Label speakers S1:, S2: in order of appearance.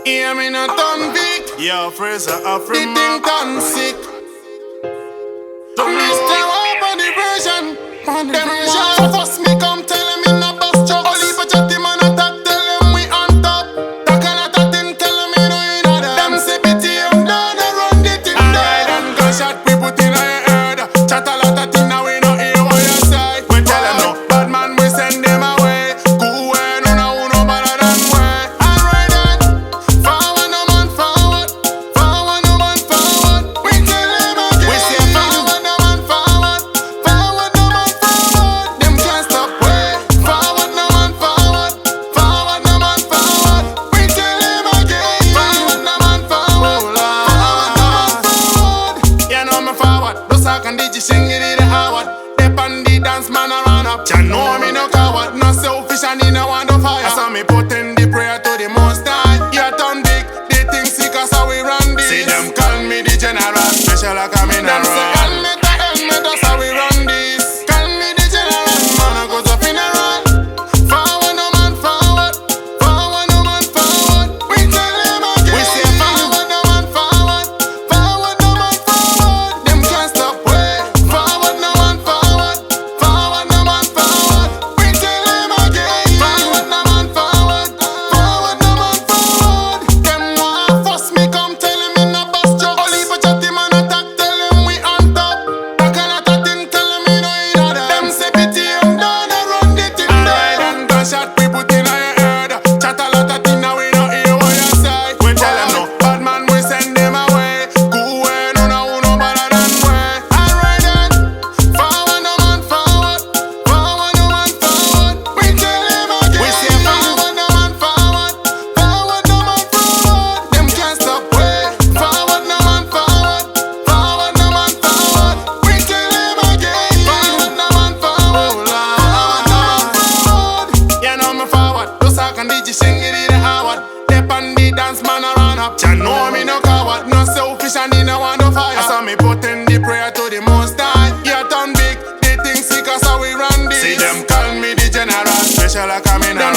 S1: Hear me not Don ViC.
S2: Yo, Fraser,
S1: The thing done sick. Don't stay up on the version. Them just force me come tell them in a bus truck. Only for chatty man attack, tell them we on top. Talk a lot of things, tell them we no in order. Them say pity, I'm done, I run the thing down. And gunshot we put in your head. Chat a lot of things, now we no hear what you say. We tell them no, bad man we send them away. Cool way, no better than we. Alright then, forward no man forward. Forward no man forward. We tell them again. We say forward no man forward. Forward no man forward. Them can't stop way. Forward no man forward. Forward no man forward. We tell them again. Forward no man forward. Forward no man forward. You know me forward. Those I can DJ sing it in the Howard. Dep on the dance man I run up. You know me no coward. No selfish and in a want to fire. I saw me put in the prayer to the most high. You Don ViC. They think sick as how we run this. See them call me the general. Special like a mineral. Them say helmet, that's how we run this. Call me the general. Man I go to funeral. Forward no man forward. Forward no man forward. We tell them again. We say forward no man forward. Forward no man forward. Them can't stop way. Forward no man forward. Forward no man forward. We tell them again. Forward no man forward. Forward no man forward. Them want force me come tell them in a bus truck. Only for chatty man attack, tell them we on top. Talk a lot of things, tell them we no in order. Them say pity, I'm done, I run the thing down. And gunshot we put in your head. Chat a lot of things, now we no hear what you say. We tell them no, bad man we send them away. Cool way, no better than we. Alright then, forward no man forward. Forward no man forward. We tell them again. We say forward no man forward. Forward no man forward. Them can't stop way. Forward no man forward. Forward no man forward. We tell them again. Forward no man forward. Forward no man forward. You know me forward. Those I can DJ sing it in the Howard. Dep on the dance man I run up. You know me no coward. No selfish and in a want to fire. I saw me put in the prayer to the most high. You Don ViC. They think sick as how we run this. See them call me the general. Special like a mineral.